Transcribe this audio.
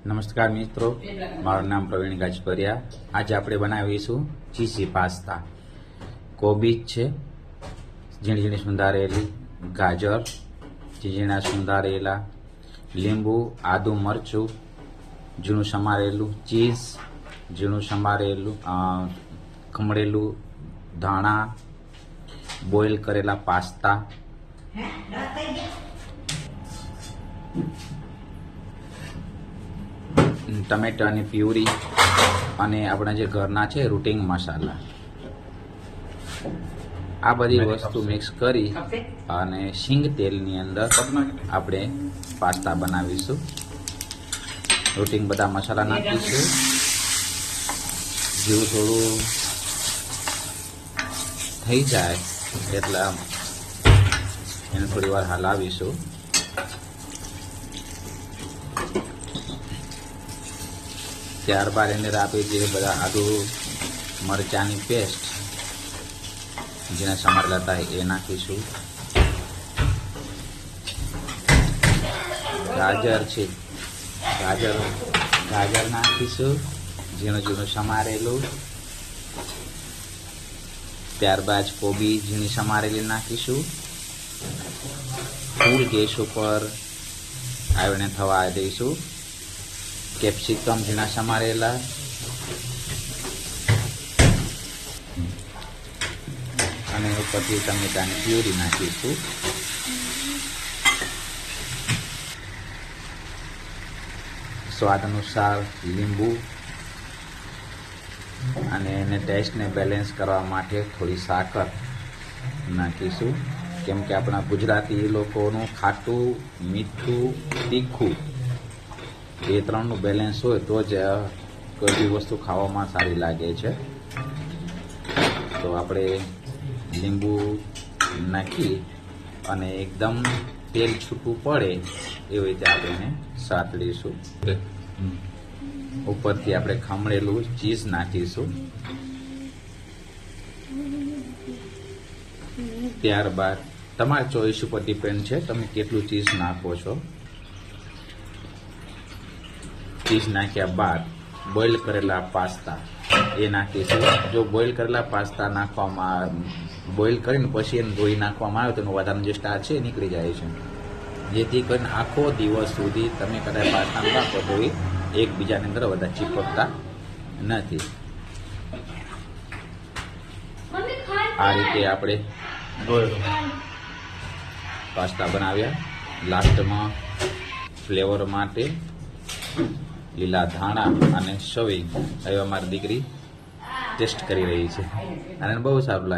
નમસ્કાર મિત્રો, મારું નામ પ્રવીણ ગાજપરિયા. આજે આપણે બનાવીશું ચીઝી પાસ્તા. કોબીજ છે, ઝીણી ઝીણી સુંધારેલી, ગાજર ઝીણા સુંધારેલા, લીંબુ, આદુ, મરચું ઝીણું સમારેલું, ચીઝ ઝીણું સમારેલું, ખમણેલું ધાણા, બોઇલ કરેલા પાસ્તા, ટમેટાની પ્યુરી અને આપણા જે ઘરના છે રૂટિંગ મસાલા. આ બધી વસ્તુ મિક્સ કરી અને શીંગ તેલની અંદર આપણે પાસ્તા બનાવીશું. રૂટિંગ બધા મસાલા નાખીશું. જેવું થોડું થઈ જાય એટલે એને થોડી વાર હલાવીશું. ત્યારબાદ એને આપણે જે બધા આદુ મરચાંની પેસ્ટ જેને સમારેલા હતા એ નાખીશું. ગાજર છે, ગાજર નાખીશું ઝીણું ઝીણું સમારેલું. ત્યારબાદ કોબી ઝીણી સમારેલી નાખીશું. ફૂલ ગેસ ઉપર આવીને થવા દઈશું. કેપ્સિકમ ઝીણા સમારેલા, અને ઉપરથી ટમેટાની પ્યુરી નાખીશું. સ્વાદ અનુસાર લીંબુ, અને એને ટેસ્ટને બેલેન્સ કરવા માટે થોડી સાકર નાખીશું. કેમ કે આપણા ગુજરાતી લોકોનું ખાટું, મીઠું, તીખું એ ત્રણનું બેલેન્સ હોય તો જ કોઈ બી વસ્તુ ખાવામાં સારી લાગે છે. તો આપણે લીંબુ નાખી અને એકદમ તેલ છૂટું પડે એવી રીતે આપણે એને સાતળીશું. ઉપરથી આપણે ખમણેલું ચીઝ નાખીશું. ત્યારબાદ તમારા ચોઈસ ઉપર ડિપેન્ડ છે તમે કેટલું ચીઝ નાખો છો. ચીઝ નાખ્યા બાદ બોઇલ કરેલા પાસ્તા એ નાખીશું. જો બોઇલ કરેલા પાસ્તા નાખવામાં બોઇલ કરીને પછી એને ધોઈ નાખવામાં આવે તો એનો વધારાનો જે સ્ટાર્ચ છે એ નીકળી જાય છે. જેથી કરીને આખો દિવસ સુધી તમે કદાચ પાસ્તા નાખો તો એ એકબીજાની અંદર વધારે ચીપકતા નથી. આ રીતે આપણે પાસ્તા બનાવ્યા. લાસ્ટમાં ફ્લેવર માટે લીલા ધાણા અને સવિંગ હવે અમારી દીકરી ટેસ્ટ કરી રહી છે અને બહુ સારું લાગે.